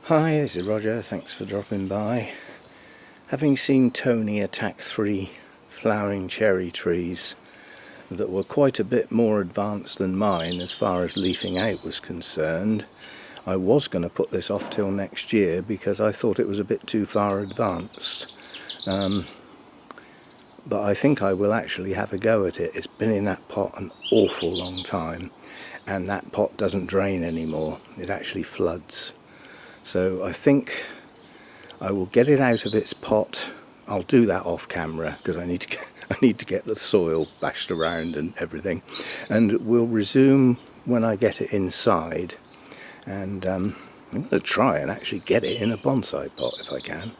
Hi, this is Roger, thanks for dropping by. Having seen Tony attack 3 flowering cherry trees that were quite a bit more advanced than mine as far as leafing out was concerned, I was going to put this off till next year because I thought it was a bit too far advanced. But I think I will actually have a go at it. It's been in that pot an awful long time, and that pot doesn't drain anymore, it actually floods. So I think I will get it out of its pot. I'll do that off camera because I need to get the soil bashed around and everything, and we'll resume when I get it inside. And I'm going to try and actually get it in a bonsai pot if I can.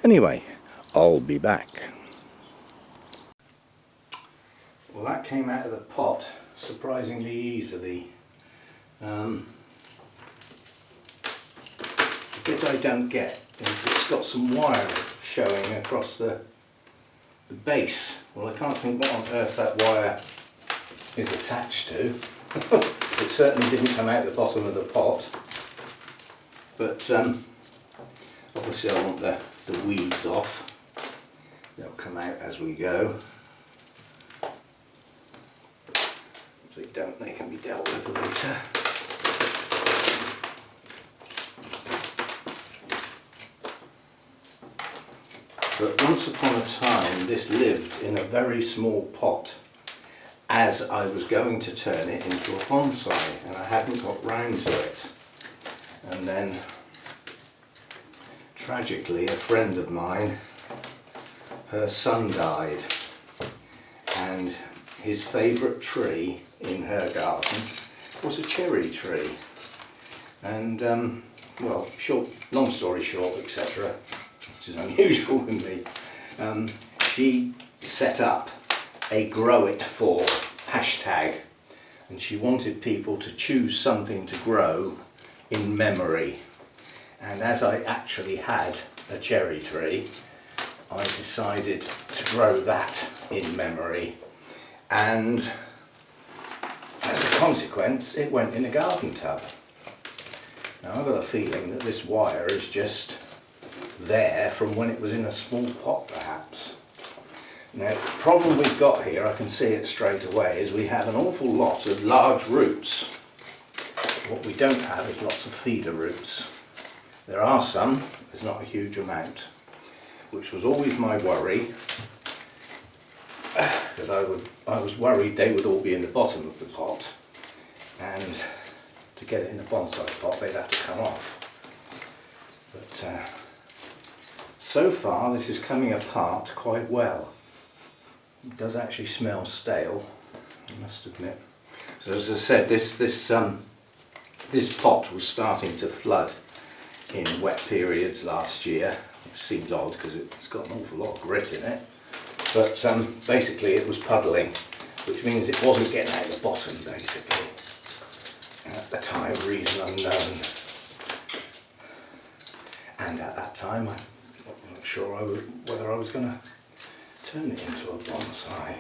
Anyway, I'll be back. Well, that came out of the pot surprisingly easily. The bit I don't get is it's got some wire showing across the base. Well, I can't think what on earth that wire is attached to. It certainly didn't come out the bottom of the pot. But obviously I want the weeds off. They'll come out as we go. If they don't, they can be dealt with later. But once upon a time this lived in a very small pot as I was going to turn it into a bonsai, and I hadn't got round to it. And then tragically a friend of mine, her son died, and his favourite tree in her garden was a cherry tree. And well, long story short, etc., which is unusual in me, she set up a grow it for hashtag, and she wanted people to choose something to grow in memory. And as I actually had a cherry tree, I decided to grow that in memory, and as a consequence it went in a garden tub. Now I've got a feeling that this wire is just there from when it was in a small pot perhaps. Now the problem we've got here, I can see it straight away, is we have an awful lot of large roots. What we don't have is lots of feeder roots. There are some, there's not a huge amount, which was always my worry, because I was worried they would all be in the bottom of the pot, and to get it in a bonsai pot they'd have to come off. But so far this is coming apart quite well. It does actually smell stale, I must admit. So as I said, this pot was starting to flood in wet periods last year, which seems odd because it's got an awful lot of grit in it. But basically it was puddling, which means it wasn't getting out the bottom basically. And at the time, reason unknown. And at that time I wasn't sure whether I was going to turn it into a bonsai.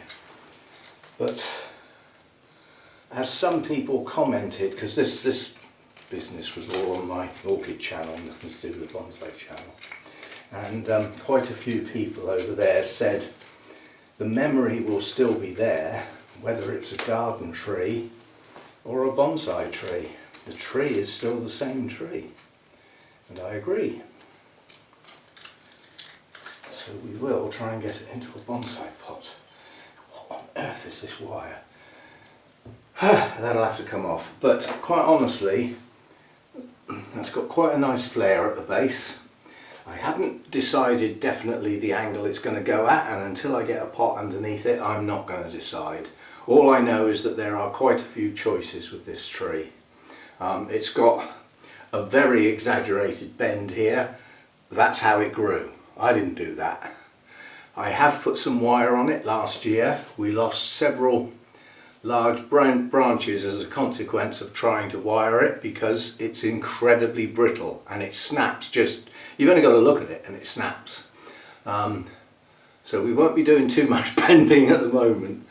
But as some people commented, because this business was all on my orchid channel, nothing to do with the bonsai channel, and quite a few people over there said the memory will still be there whether it's a garden tree or a bonsai tree. The tree is still the same tree, and I agree. So we will try and get it into a bonsai pot. What on earth is this wire? That'll have to come off. But quite honestly, that's got quite a nice flare at the base. I haven't decided definitely the angle it's going to go at, and until I get a pot underneath it I'm not going to decide. All I know is that there are quite a few choices with this tree. It's got a very exaggerated bend here. That's how it grew. I didn't do that. I have put some wire on it last year. We lost several large branches as a consequence of trying to wire it because it's incredibly brittle and it snaps just, you've only got to look at it and it snaps. So we won't be doing too much bending at the moment.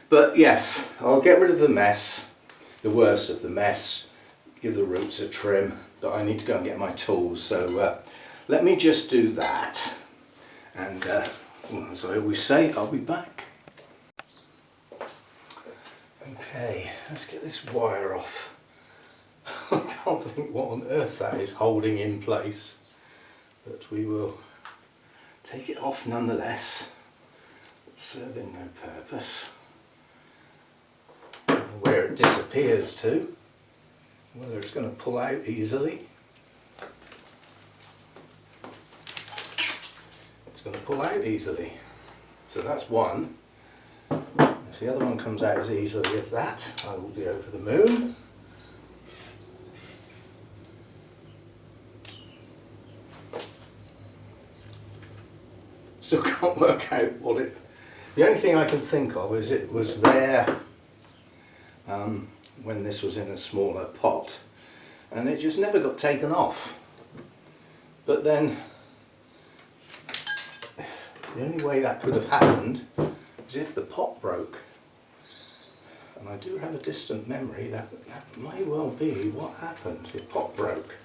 But yes, I'll get rid of the mess, the worst of the mess, give the roots a trim, But I need to go and get my tools, so let me just do that, and as I always say, I'll be back. Okay, let's get this wire off. I can't think what on earth that is holding in place, but we will take it off nonetheless. It's serving no purpose. Where it disappears to, whether it's going to pull out easily. It's going to pull out easily. So that's one. If the other one comes out as easily as that, I will be over the moon. Still can't work out what it... The only thing I can think of is it was there when this was in a smaller pot, and it just never got taken off. But then the only way that could have happened is if the pot broke, and I do have a distant memory that may well be what happened. The pot broke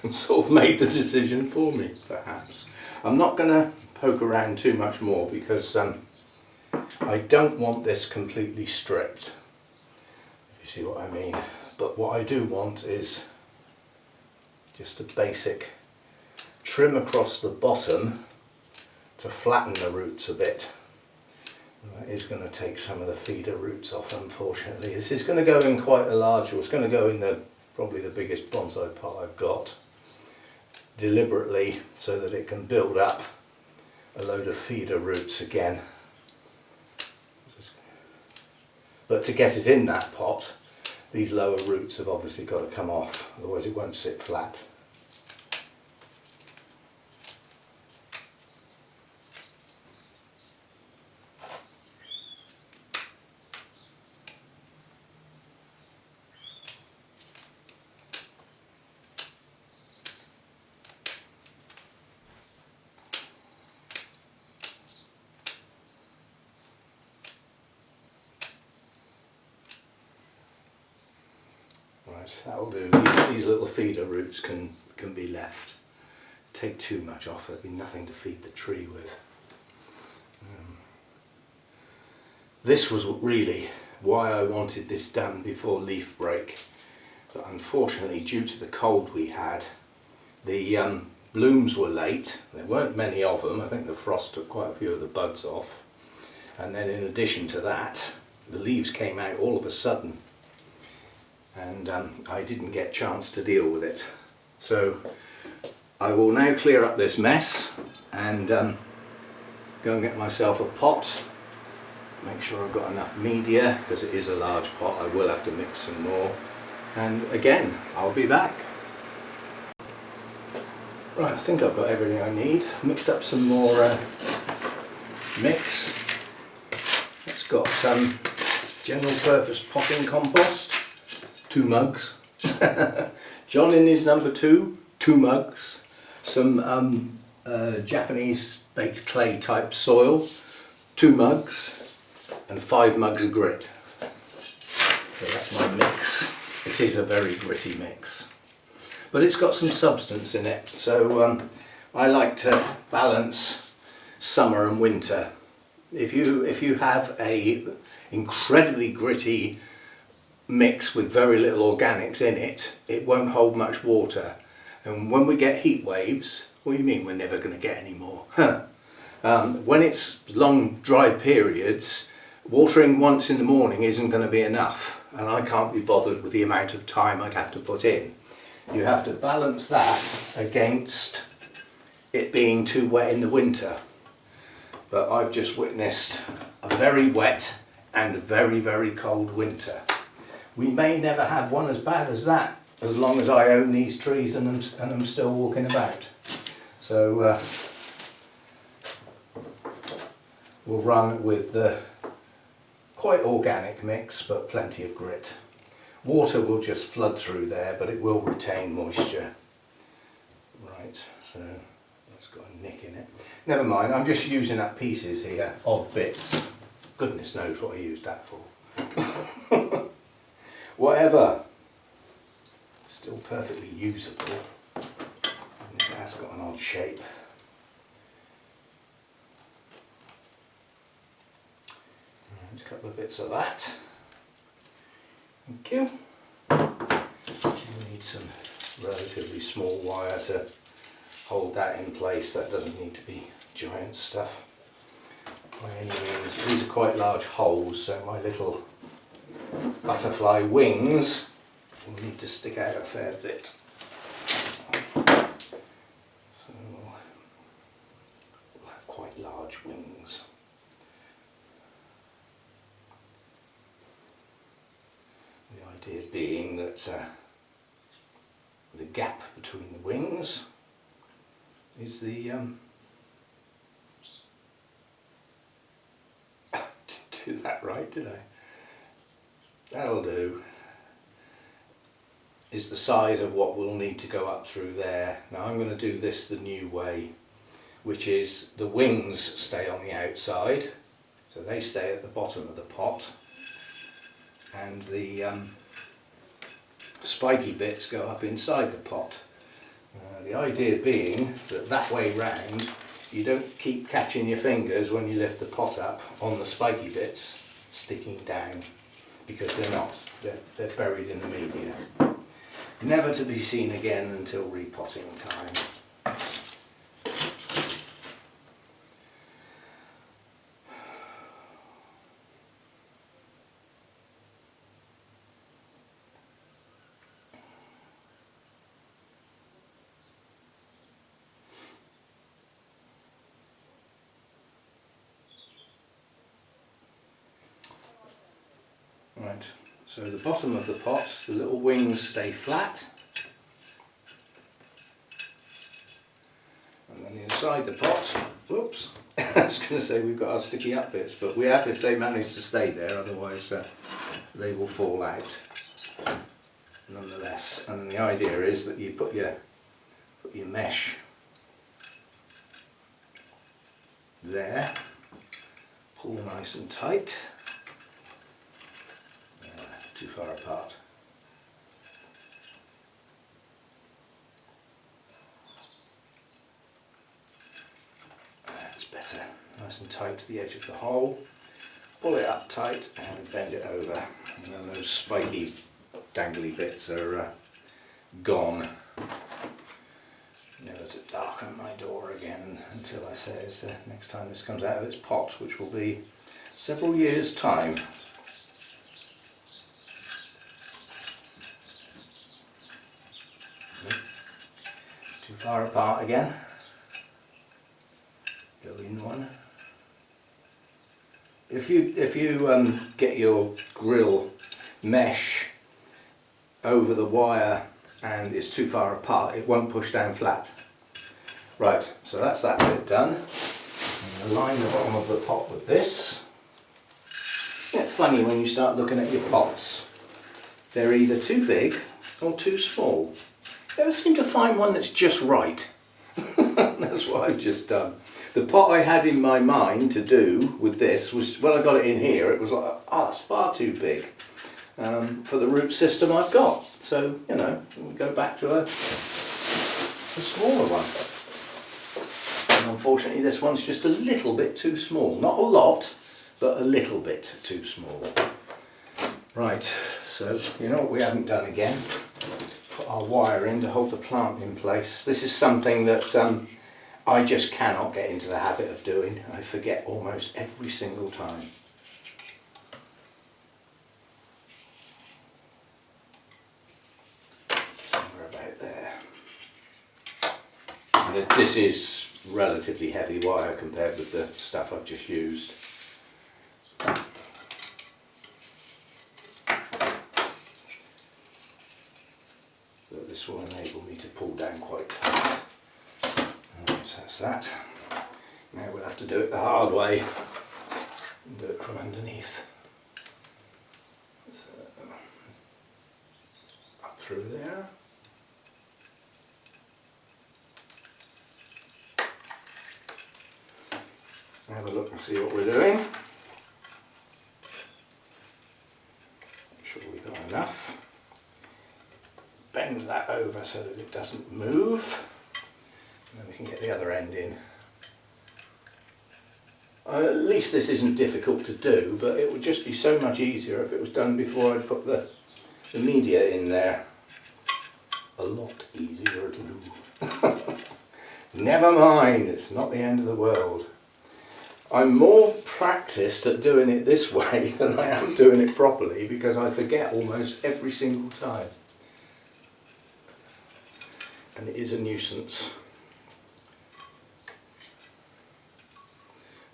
and sort of made the decision for me, perhaps. I'm not going to poke around too much more because I don't want this completely stripped, if you see what I mean. But what I do want is just a basic trim across the bottom to flatten the roots a bit. And that is going to take some of the feeder roots off, unfortunately. This is going to go in quite a large, or it's going to go in probably the biggest bonsai pot I've got, deliberately, so that it can build up a load of feeder roots again. But to get it in that pot, these lower roots have obviously got to come off, otherwise it won't sit flat. That'll do. These little feeder roots can be left. Take too much off, there'll be nothing to feed the tree with. This was really why I wanted this done before leaf break, but unfortunately, due to the cold we had, the blooms were late. There weren't many of them. I think the frost took quite a few of the buds off, and then in addition to that, the leaves came out all of a sudden, and I didn't get a chance to deal with it. So I will now clear up this mess and go and get myself a pot, make sure I've got enough media, because it is a large pot. I will have to mix some more, and again I'll be back. Right, I think I've got everything I need. Mixed up some more mix. It's got some general purpose potting compost, 2 mugs. John in his number 2 mugs. Some Japanese baked clay type soil, 2 mugs, and 5 mugs of grit. So that's my mix. It is a very gritty mix, but it's got some substance in it. So I like to balance summer and winter. If you have a incredibly gritty mix with very little organics in it, it won't hold much water. And when we get heat waves, what do you mean we're never going to get any more? When it's long dry periods, watering once in the morning isn't going to be enough, and I can't be bothered with the amount of time I'd have to put in. You have to balance that against it being too wet in the winter. But I've just witnessed a very wet and very, very cold winter. We may never have one as bad as that, as long as I own these trees and I'm still walking about. So we'll run with the quite organic mix, but plenty of grit. Water will just flood through there, but it will retain moisture. Right, so that's got a nick in it. Never mind, I'm just using up pieces here of bits. Goodness knows what I used that for. Whatever. Still perfectly usable. And it has got an odd shape. And a couple of bits of that. Thank you. We need some relatively small wire to hold that in place. That doesn't need to be giant stuff by any means. These are quite large holes, so my little butterfly wings will need to stick out a fair bit. So we'll have quite large wings. The idea being that the gap between the wings is the didn't do that right, did I? That'll do. Is the size of what we'll need to go up through there. Now I'm going to do this the new way, which is the wings stay on the outside, so they stay at the bottom of the pot, and the spiky bits go up inside the pot. The idea being that way round you don't keep catching your fingers when you lift the pot up on the spiky bits sticking down, because they're not, they're buried in the media. Never to be seen again until repotting time. Right, so the bottom of the pot, the little wings stay flat, and then inside the pot, whoops, I was going to say we've got our sticky up bits, but we have if they manage to stay there, otherwise they will fall out nonetheless. And the idea is that you put your mesh there, pull nice and tight. Too far apart. That's better. Nice and tight to the edge of the hole. Pull it up tight and bend it over. And then those spiky dangly bits are gone. Never to darken my door again until I say it's next time this comes out of its pot, which will be several years' time. Too far apart again. Go in one. If you get your grill mesh over the wire and it's too far apart, it won't push down flat. Right, so that's that bit done. I'm going to line the bottom of the pot with this. Isn't it funny when you start looking at your pots? They're either too big or too small. You ever seem to find one that's just right? That's what I've just done. The pot I had in my mind to do with this was, when I got it in here, it was like, oh, that's far too big for the root system I've got. So, you know, we go back to a smaller one. And unfortunately this one's just a little bit too small. Not a lot, but a little bit too small. Right, so you know what we haven't done again? Put our wire in to hold the plant in place. This is something that I just cannot get into the habit of doing. I forget almost every single time. Somewhere about there. This is relatively heavy wire compared with the stuff I've just used. But this will enable me to pull down quite tight. So that's that. Now we'll have to do it the hard way and do it from underneath. So, up through there. Have a look and see what we're doing. Make sure we've got enough. Bend that over so that it doesn't move. And then we can get the other end in. At least this isn't difficult to do, but it would just be so much easier if it was done before I put the media in there. A lot easier to do. Never mind, it's not the end of the world. I'm more practiced at doing it this way than I am doing it properly, because I forget almost every single time. And it is a nuisance.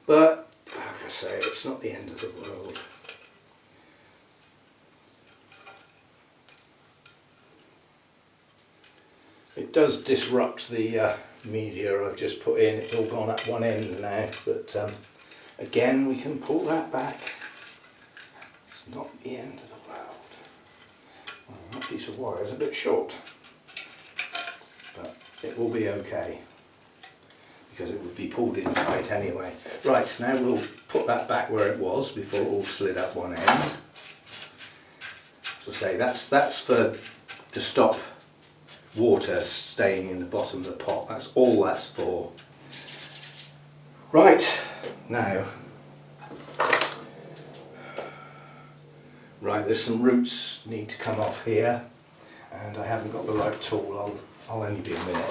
But, like I say, it's not the end of the world. It does disrupt the media I've just put in. It's all gone up one end now, but again, we can pull that back. It's not the end of the world. Well, that piece of wire is a bit short, but it will be okay, because it would be pulled in tight anyway. Right, now we'll put that back where it was before it all slid up one end. So say that's for to stop water staying in the bottom of the pot. That's all that's for. Right, now, there's some roots need to come off here, and I haven't got the right tool. I'll only be a minute.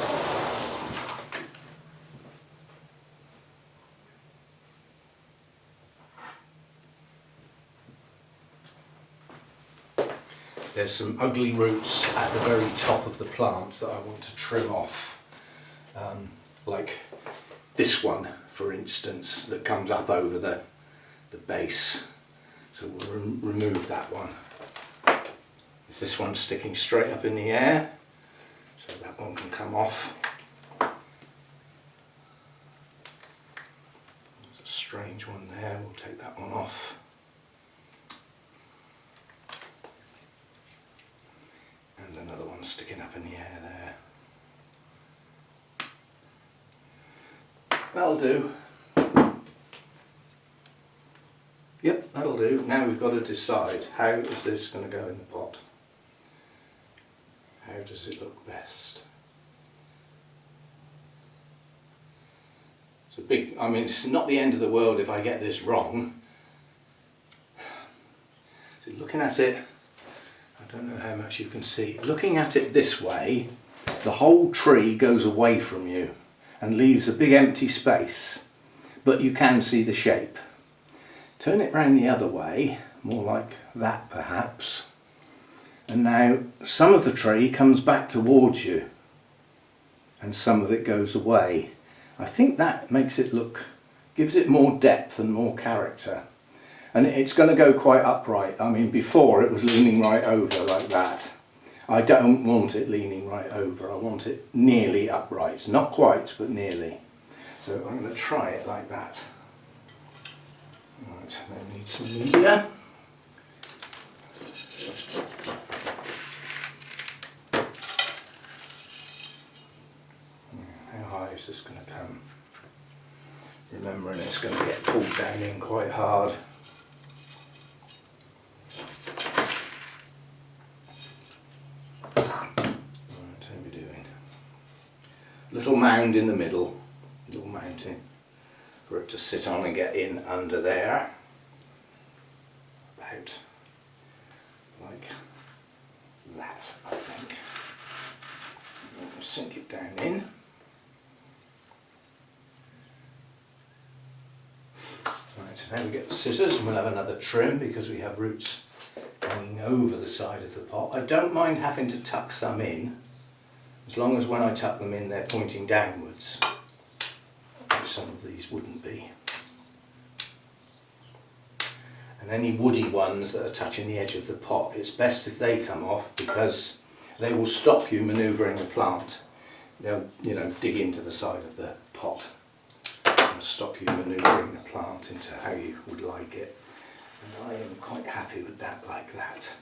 There's some ugly roots at the very top of the plant that I want to trim off, like this one, for instance, that comes up over the base. So we'll remove that one. Is this one sticking straight up in the air? So that one can come off. There's a strange one there, we'll take that one off. And another one sticking up in the air there. That'll do. Yep, that'll do. Now we've got to decide, how is this going to go in the pot? How does it look best? It's a big, I mean, it's not the end of the world if I get this wrong. So looking at it, I don't know how much you can see. Looking at it this way, the whole tree goes away from you and leaves a big empty space, but you can see the shape. Turn it round the other way, more like that perhaps, and now some of the tree comes back towards you and some of it goes away. I think that makes it look, gives it more depth and more character. And it's going to go quite upright. I mean, before it was leaning right over like that. I don't want it leaning right over. I want it nearly upright. Not quite, but nearly. So I'm going to try it like that. Right, now we need some media. How high is this going to come? Remembering it's going to get pulled down in quite hard. Little mound in the middle, little mountain for it to sit on and get in under there, about like that, I think. We'll sink it down in. Right, so now we get the scissors and we'll have another trim because we have roots hanging over the side of the pot. I don't mind having to tuck some in, as long as when I tuck them in they're pointing downwards. Some of these wouldn't be. And any woody ones that are touching the edge of the pot, it's best if they come off because they will stop you manoeuvring the plant. They'll, you know, dig into the side of the pot and stop you manoeuvring the plant into how you would like it. And I am quite happy with that like that.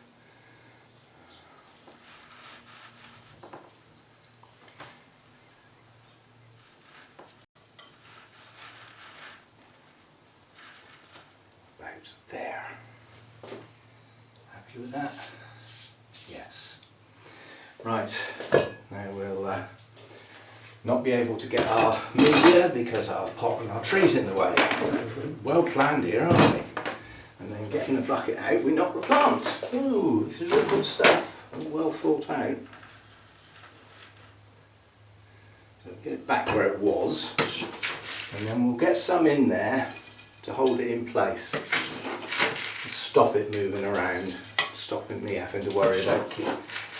There. Happy with that? Yes. Right, now not be able to get our media because our pot and our tree's in the way. So well planned here, aren't we? And then getting the bucket out, we knock the plant. Ooh, this is real good stuff, all well thought out. So get it back where it was, and then we'll get some in there to hold it in place. Stop it moving around, stopping me having to worry about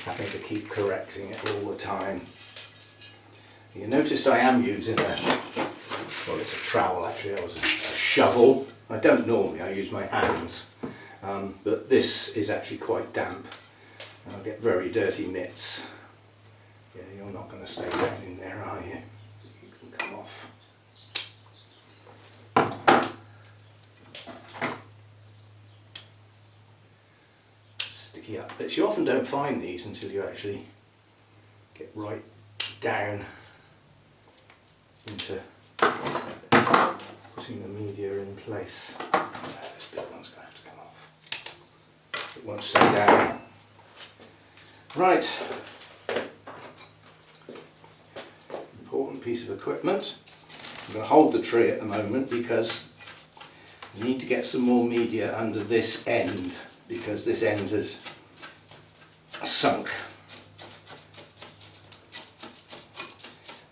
having to keep correcting it all the time. You noticed I am using well, it's a trowel actually, it was a shovel. I don't normally, I use my hands, but this is actually quite damp and I'll get very dirty mitts. Yeah, you're not going to stay down in there, are you? You can come off. Sticky up bits. You often don't find these until you actually get right down into putting the media in place. This big one's going to have to come off. It won't stay down. Right. Important piece of equipment. I'm going to hold the tree at the moment because I need to get some more media under this end because this end has sunk.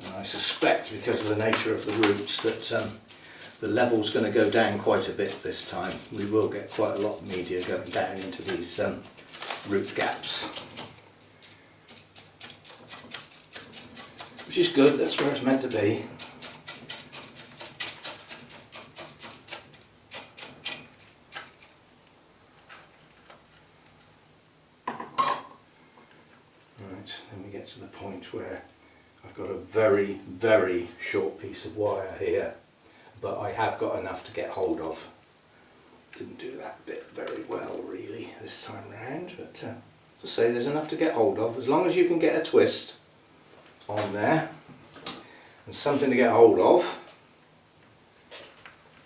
And I suspect because of the nature of the roots that the level's going to go down quite a bit this time. We will get quite a lot of media going down into these root gaps. Which is good, that's where it's meant to be. Right, then we get to the point where I've got a very, very short piece of wire here, but I have got enough to get hold of. Didn't do that bit very well really this time round, but to say there's enough to get hold of. As long as you can get a twist on there and something to get hold of,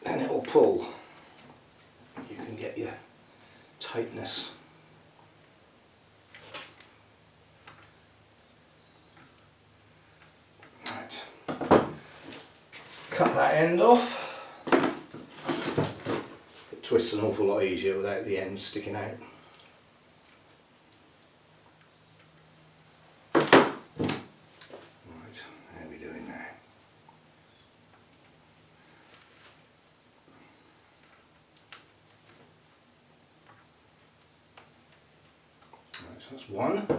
then it will pull. You can get your tightness. Right, cut that end off. It twists an awful lot easier without the end sticking out. That's one. The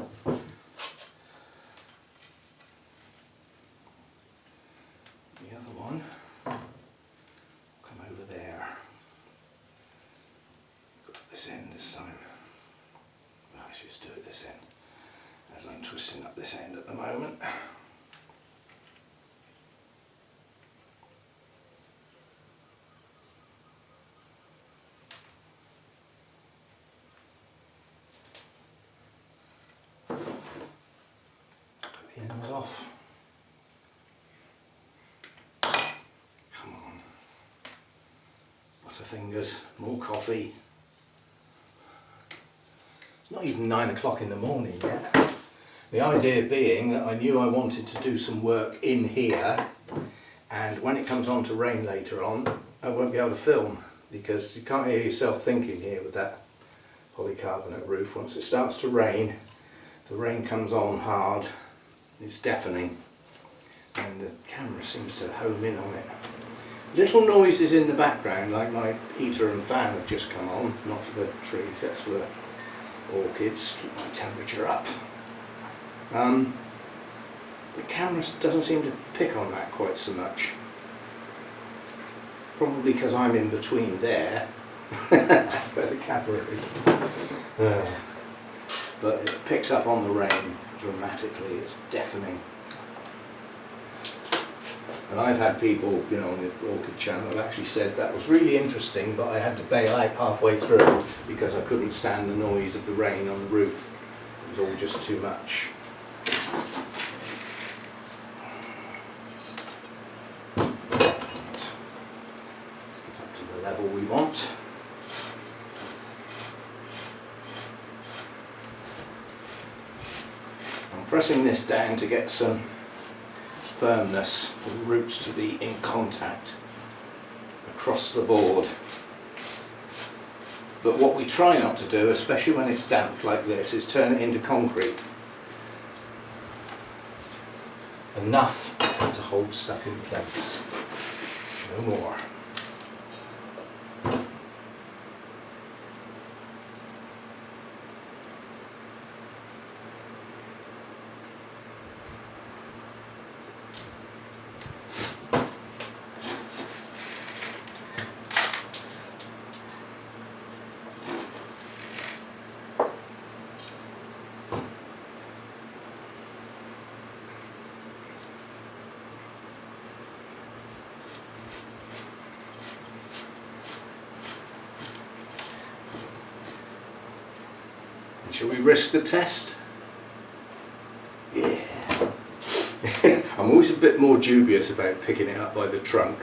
other one come over there. Got this end this time. I should just do it this end, as I'm twisting up this end at the moment. The ends off. Come on. Butterfingers, more coffee. It's not even 9 o'clock in the morning yet. The idea being that I knew I wanted to do some work in here, and when it comes on to rain later on, I won't be able to film because you can't hear yourself thinking here with that polycarbonate roof. Once it starts to rain, the rain comes on hard. It's deafening and the camera seems to home in on it. Little noises in the background, like my heater and fan have just come on, not for the trees, that's for the orchids, keep my temperature up. The camera doesn't seem to pick on that quite so much. Probably because I'm in between there, where the camera is. But it picks up on the rain dramatically, it's deafening. And I've had people, you know, on the Orchid channel have actually said that was really interesting, but I had to bail out halfway through because I couldn't stand the noise of the rain on the roof. It was all just too much. Right. Let's get up to the level we want. I'm pressing this down to get some firmness for the roots to be in contact across the board. But what we try not to do, especially when it's damp like this, is turn it into concrete. Enough to hold stuff in place, no more. Shall we risk the test? Yeah. I'm always a bit more dubious about picking it up by the trunk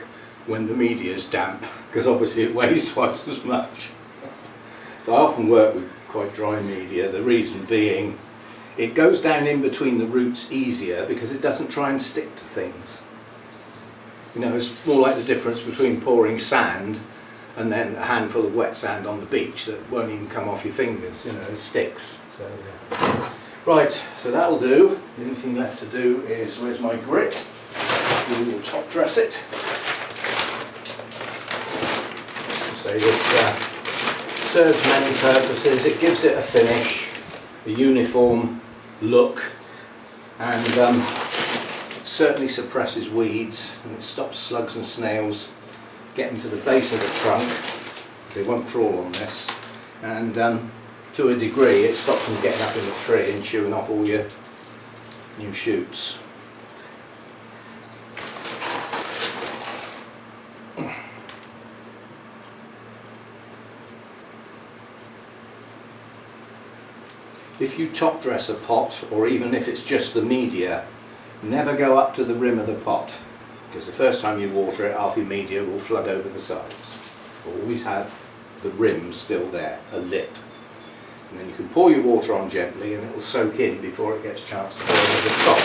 when the media is damp, because obviously it weighs twice as much. So I often work with quite dry media, the reason being it goes down in between the roots easier because it doesn't try and stick to things. You know, it's more like the difference between pouring sand and then a handful of wet sand on the beach that won't even come off your fingers, you know, it sticks. So, right, so that'll do. The only thing left to do is, where's my grit? We will top dress it. So this serves many purposes. It gives it a finish, a uniform look, and certainly suppresses weeds, and it stops slugs and snails getting to the base of the trunk, because they won't crawl on this, and to a degree it stops them getting up in the tree and chewing off all your new shoots. If you top dress a pot, or even if it's just the media, never go up to the rim of the pot, because the first time you water it, half your media will flood over the sides. Always have the rim still there, a lip. And then you can pour your water on gently and it will soak in before it gets a chance to pour over the top.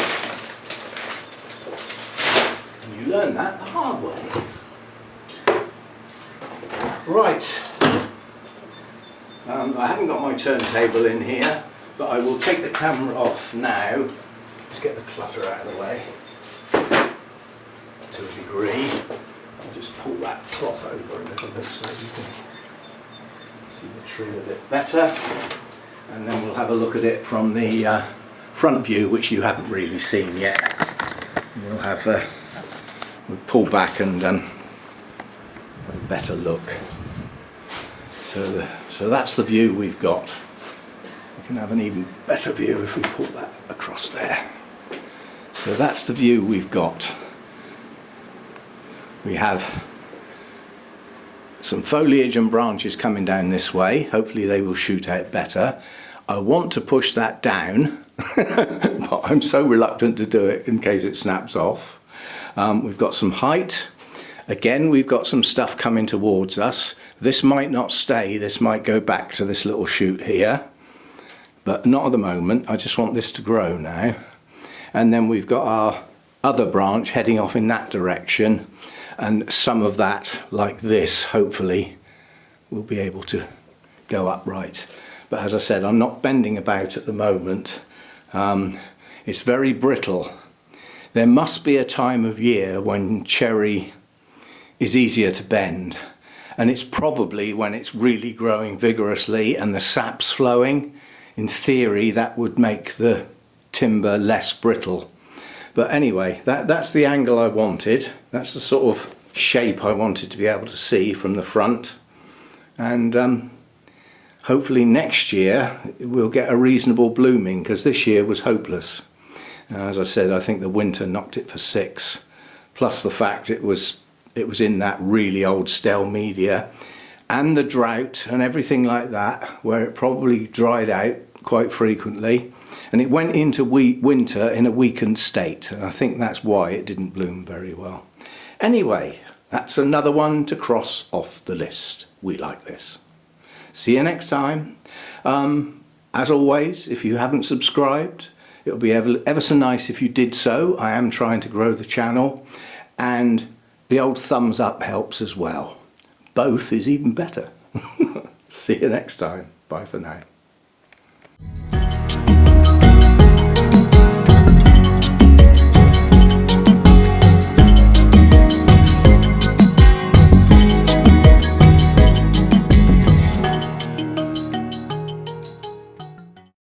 And you learn that the hard way. Right. I haven't got my turntable in here, but I will take the camera off now. Let's get the clutter out of the way. To a degree. I'll just pull that cloth over a little bit so that you can see the tree a bit better, and then we'll have a look at it from the front view, which you haven't really seen yet. We'll have we'll pull back and a better look. So that's the view we've got. We can have an even better view if we pull that across there. So that's the view we've got. We have some foliage and branches coming down this way. Hopefully they will shoot out better. I want to push that down, but I'm so reluctant to do it in case it snaps off. We've got some height. Again, we've got some stuff coming towards us. This might not stay, this might go back to this little shoot here, but not at the moment. I just want this to grow now. And then we've got our other branch heading off in that direction, and some of that, like this, hopefully will be able to go upright. But as I said, I'm not bending about at the moment. It's very brittle. There must be a time of year when cherry is easier to bend, and it's probably when it's really growing vigorously and the sap's flowing. In theory, that would make the timber less brittle. But anyway, that's the angle I wanted. That's the sort of shape I wanted to be able to see from the front. And hopefully next year we'll get a reasonable blooming, because this year was hopeless. As I said, I think the winter knocked it for 6, plus the fact it was in that really old stale media, and the drought and everything like that, where it probably dried out quite frequently. And it went into winter in a weakened state, and I think that's why it didn't bloom very well. Anyway, that's another one to cross off the list. We like this. See you next time. As always, if you haven't subscribed, It would be ever so nice if you did so. I am trying to grow the channel, and the old thumbs up helps as well. Both is even better. See you next time. Bye for now.